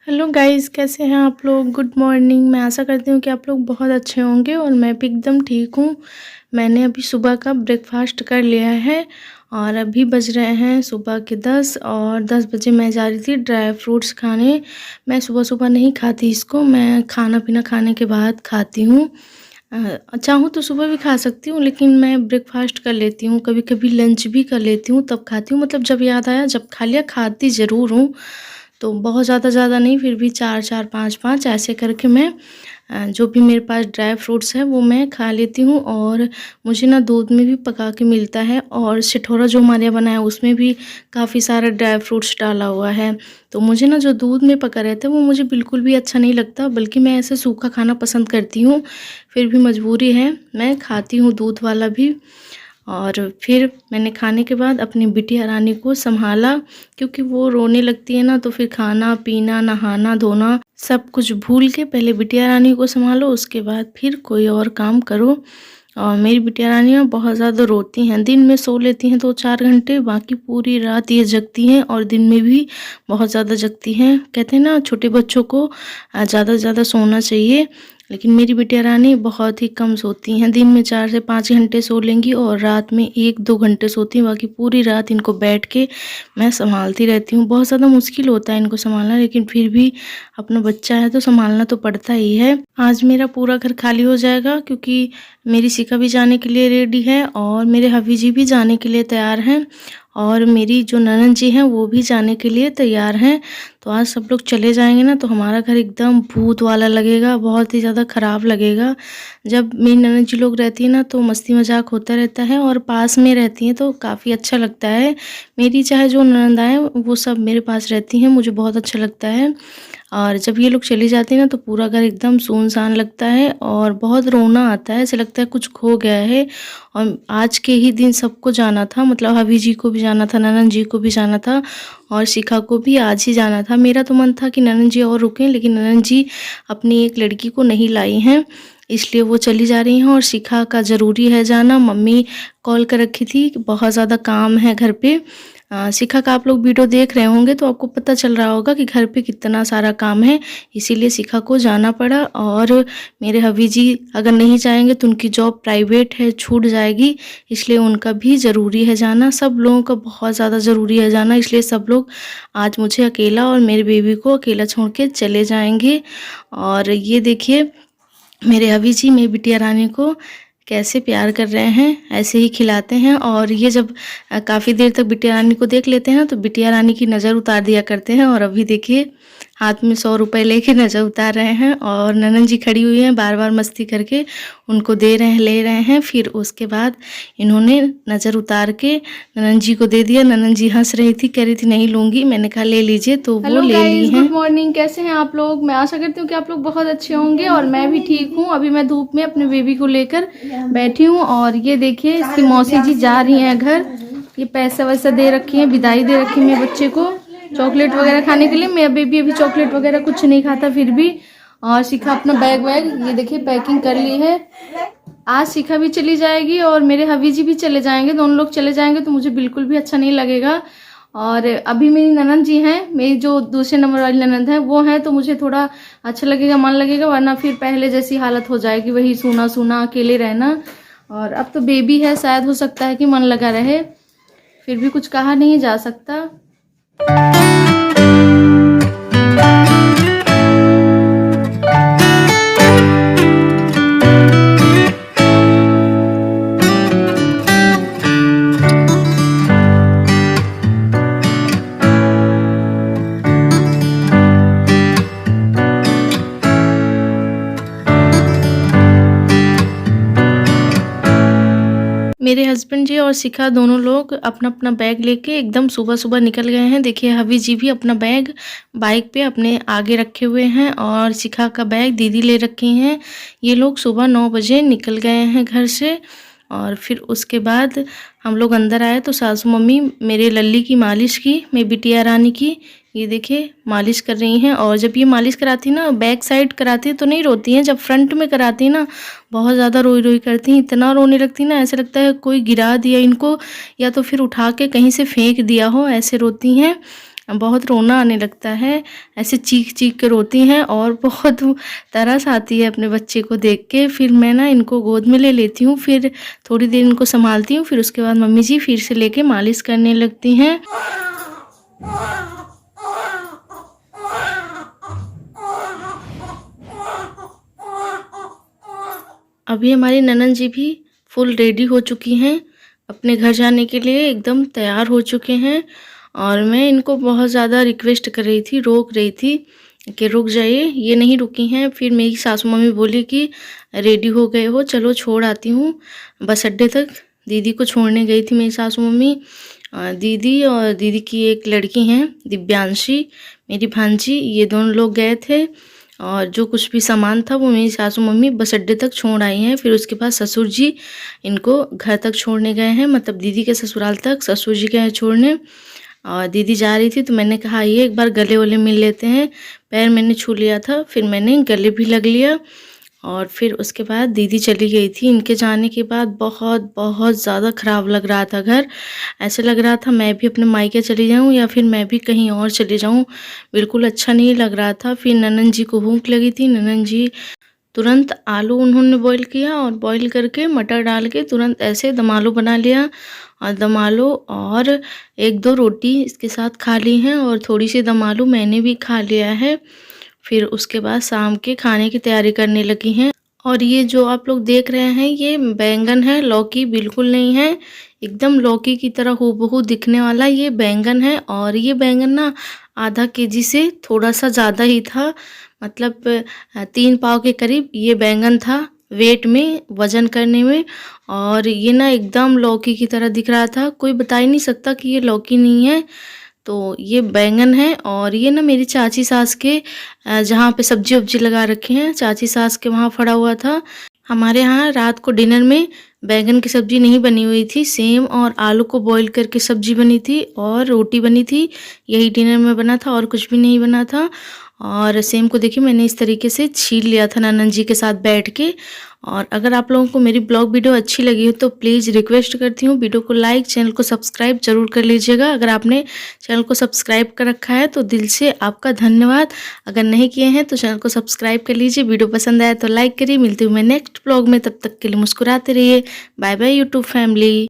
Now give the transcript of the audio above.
Hello guys, कैसे हैं आप लोग। Good morning. मैं आशा करती हूँ कि आप लोग बहुत अच्छे होंगे और मैं भी एकदम ठीक हूँ। मैंने अभी सुबह का ब्रेकफास्ट कर लिया है और अभी बज रहे हैं सुबह के 10 और 10 बजे मैं जा रही थी ड्राई फ्रूट्स खाने। मैं सुबह सुबह नहीं खाती इसको, मैं खाना पीना खाने के बाद खाती हूँ। चाहूँ तो सुबह भी खा सकती हूँ, लेकिन मैं ब्रेकफास्ट कर लेती हूँ, कभी कभी लंच भी कर लेती हूँ तब खाती हूँ। मतलब जब याद आया जब खा लिया, खाती ज़रूर हूँ। तो बहुत ज़्यादा नहीं, फिर भी 4-4 5-5 ऐसे करके मैं जो भी मेरे पास ड्राई फ्रूट्स है वो मैं खा लेती हूँ। और मुझे ना दूध में भी पका के मिलता है और सिठोरा जो हमारे यहाँ बना है उसमें भी काफ़ी सारा ड्राई फ्रूट्स डाला हुआ है। तो मुझे ना जो दूध में पका रहता है वो मुझे बिल्कुल भी अच्छा नहीं लगता, बल्कि मैं ऐसे सूखा खाना पसंद करती हूँ। फिर भी मजबूरी है, मैं खाती हूँ दूध वाला भी। और फिर मैंने खाने के बाद अपनी बिटिया रानी को संभाला, क्योंकि वो रोने लगती है ना, तो फिर खाना पीना नहाना धोना सब कुछ भूल के पहले बिटिया रानी को संभालो, उसके बाद फिर कोई और काम करो। और मेरी बिटिया रानियाँ बहुत ज़्यादा रोती हैं। दिन में सो लेती हैं 2-4 घंटे, बाकी पूरी रात ये जगती हैं और दिन में भी बहुत ज़्यादा जगती हैं। कहते हैं ना छोटे बच्चों को ज़्यादा से ज़्यादा सोना चाहिए, लेकिन मेरी बिटिया रानी बहुत ही कम सोती हैं। दिन में 4 से 5 घंटे सो लेंगी और रात में 1-2 घंटे सोती हैं। बाकी पूरी रात इनको बैठ के मैं संभालती रहती हूँ। बहुत ज़्यादा मुश्किल होता है इनको संभालना, लेकिन फिर भी अपना बच्चा है तो संभालना तो पड़ता ही है। आज मेरा पूरा घर खाली हो जाएगा, क्योंकि मेरी शिखा भी जाने के लिए रेडी है और मेरे हबी जी भी जाने के लिए तैयार हैं और मेरी जो ननद जी हैं वो भी जाने के लिए तैयार हैं। तो आज सब लोग चले जाएंगे ना, तो हमारा घर एकदम भूत वाला लगेगा, बहुत ही ज़्यादा ख़राब लगेगा। जब मेरी ननद जी लोग रहती है ना तो मस्ती मजाक होता रहता है और पास में रहती हैं तो काफ़ी अच्छा लगता है। मेरी चाहे जो ननद आए वो सब मेरे पास रहती हैं, मुझे बहुत अच्छा लगता है। और जब ये लोग चले जाते हैं ना तो पूरा घर एकदम सुनसान लगता है और बहुत रोना आता है, ऐसा लगता है कुछ खो गया है। और आज के ही दिन सबको जाना था, मतलब हबी जी को भी जाना था, ननद जी को भी जाना था और शिखा को भी आज ही जाना था। मेरा तो मन था कि ननद जी और रुकें, लेकिन ननद जी अपनी एक लड़की को नहीं लाई हैं, इसलिए वो चली जा रही हैं। और शिखा का ज़रूरी है जाना, मम्मी कॉल कर रखी थी कि बहुत ज़्यादा काम है घर पे। शिखा का आप लोग वीडियो देख रहे होंगे तो आपको पता चल रहा होगा कि घर पे कितना सारा काम है, इसीलिए शिखा को जाना पड़ा। और मेरे हबी जी अगर नहीं जाएंगे तो उनकी जॉब प्राइवेट है, छूट जाएगी, इसलिए उनका भी ज़रूरी है जाना। सब लोगों का बहुत ज़्यादा ज़रूरी है जाना, इसलिए सब लोग आज मुझे अकेला और मेरे बेबी को अकेला छोड़ के चले जाएंगे। और ये देखिए मेरे हबी जी मेरी बिटिया रानी को कैसे प्यार कर रहे हैं, ऐसे ही खिलाते हैं। और ये जब काफ़ी देर तक बिटिया रानी को देख लेते हैं तो बिटिया रानी की नज़र उतार दिया करते हैं। और अभी देखिए हाथ में 100 रुपये लेके नज़र उतार रहे हैं और ननद जी खड़ी हुई हैं, बार बार मस्ती करके उनको दे रहे हैं, ले रहे हैं। फिर उसके बाद इन्होंने नज़र उतार के ननद जी को दे दिया। ननद जी हंस रही थी, कह रही थी नहीं लूँगी, मैंने कहा ले लीजिए, तो वो ले ली हैं। गुड मॉर्निंग, कैसे हैं आप लोग। मैं आशा करती हूँ कि आप लोग बहुत अच्छे होंगे और मैं भी ठीक हूँ। अभी मैं धूप में अपने बेबी को लेकर बैठी हूँ और ये देखिए इसकी मौसी जी जा रही हैं घर। ये पैसा वैसा दे रखी है, विदाई दे रखी है मेरे बच्चे को चॉकलेट वगैरह खाने के लिए। मेरा बेबी अभी चॉकलेट वगैरह कुछ नहीं खाता फिर भी। और शिखा अपना बैग वैग ये देखिए पैकिंग कर ली है। आज शिखा भी चली जाएगी और मेरे हबी जी भी चले जाएंगे, दोनों लोग चले जाएंगे तो मुझे बिल्कुल भी अच्छा नहीं लगेगा। और अभी मेरी ननद जी हैं, मेरी जो दूसरे नंबर वाली ननद है वो है, तो मुझे थोड़ा अच्छा लगेगा, मन लगेगा, वरना फिर पहले जैसी हालत हो जाएगी, वही सूना सूना अकेले रहना। और अब तो बेबी है, शायद हो सकता है कि मन लगा रहे, फिर भी कुछ कहा नहीं जा सकता। मेरे हस्बैंड जी और शिखा दोनों लोग अपना अपना बैग लेके एकदम सुबह सुबह निकल गए हैं। देखिए हबी जी भी अपना बैग बाइक पे अपने आगे रखे हुए हैं और शिखा का बैग दीदी ले रखी हैं। ये लोग सुबह 9 बजे निकल गए हैं घर से। और फिर उसके बाद हम लोग अंदर आए तो सासू मम्मी मेरे लल्ली की मालिश की, मेरी बिटिया रानी की ये देखिए मालिश कर रही हैं। और जब ये मालिश कराती ना, बैक साइड कराती है तो नहीं रोती हैं, जब फ्रंट में कराती ना बहुत ज़्यादा रोई रोई करती हैं, इतना रोने लगती ना ऐसे लगता है कोई गिरा दिया इनको या तो फिर उठा के कहीं से फेंक दिया हो, ऐसे रोती हैं। बहुत रोना आने लगता है, ऐसे चीख-चीख के रोती हैं और बहुत तरस आती है अपने बच्चे को देख के। फिर मैं ना इनको गोद में ले लेती हूँ, फिर थोड़ी देर इनको संभालती हूँ, फिर उसके बाद मम्मी जी फिर से लेके मालिश करने लगती हैं। अभी हमारी ननंद जी भी फुल रेडी हो चुकी हैं, अपने घर जाने के लिए एकदम तैयार हो चुके हैं और मैं इनको बहुत ज़्यादा रिक्वेस्ट कर रही थी, रोक रही थी कि रुक जाइए, ये नहीं रुकी हैं। फिर मेरी सासू मम्मी बोली कि रेडी हो गए हो, चलो छोड़ आती हूँ बस अड्डे तक। दीदी को छोड़ने गई थी मेरी सासू मम्मी। दीदी और दीदी की एक लड़की हैं दिव्यांशी, मेरी भांजी, ये दोनों लोग गए थे और जो कुछ भी सामान था वो मेरी सासू मम्मी बस अड्डे तक छोड़ आई हैं। फिर उसके बाद ससुर जी इनको घर तक छोड़ने गए हैं, मतलब दीदी के ससुराल तक ससुर जी गए हैं छोड़ने। और दीदी जा रही थी तो मैंने कहा ये एक बार गले वले मिल लेते हैं, पैर मैंने छू लिया था, फिर मैंने गले भी लग लिया। और फिर उसके बाद दीदी चली गई थी। इनके जाने के बाद बहुत बहुत ज़्यादा ख़राब लग रहा था घर, ऐसे लग रहा था मैं भी अपने मायके चली जाऊं या फिर मैं भी कहीं और चली जाऊं, बिल्कुल अच्छा नहीं लग रहा था। फिर ननंद जी को भूख लगी थी, ननंद जी तुरंत आलू उन्होंने बॉईल किया और बॉईल करके मटर डाल के तुरंत ऐसे दम आलू बना लिया और दम आलू और एक दो रोटी इसके साथ खा ली हैं और थोड़ी सी दम आलू मैंने भी खा लिया है। फिर उसके बाद शाम के खाने की तैयारी करने लगी हैं। और ये जो आप लोग देख रहे हैं ये बैंगन है, लौकी बिल्कुल नहीं है, एकदम लौकी की तरह हूबहू दिखने वाला ये बैंगन है। और ये बैंगन ना आधा केजी से थोड़ा सा ज़्यादा ही था, मतलब 3 पाव के करीब ये बैंगन था वेट में, वज़न करने में। और ये ना एकदम लौकी की तरह दिख रहा था, कोई बता ही नहीं सकता कि ये लौकी नहीं है। तो ये बैंगन है और ये ना मेरी चाची सास के जहाँ पे सब्जी वब्जी लगा रखे हैं, चाची सास के वहाँ फड़ा हुआ था। हमारे यहाँ रात को डिनर में बैंगन की सब्जी नहीं बनी हुई थी, सेम और आलू को बॉईल करके सब्जी बनी थी और रोटी बनी थी, यही डिनर में बना था और कुछ भी नहीं बना था। और सेम को देखिए मैंने इस तरीके से छील लिया था ननंद जी के साथ बैठ के। और अगर आप लोगों को मेरी ब्लॉग वीडियो अच्छी लगी हो तो प्लीज़ रिक्वेस्ट करती हूँ वीडियो को लाइक, चैनल को सब्सक्राइब जरूर कर लीजिएगा। अगर आपने चैनल को सब्सक्राइब कर रखा है तो दिल से आपका धन्यवाद, अगर नहीं किए हैं तो चैनल को सब्सक्राइब कर लीजिए। वीडियो पसंद आया तो लाइक करिए। मिलती हूँ मैं नेक्स्ट ब्लॉग में, तब तक के लिए मुस्कुराते रहिए। Bye bye YouTube family.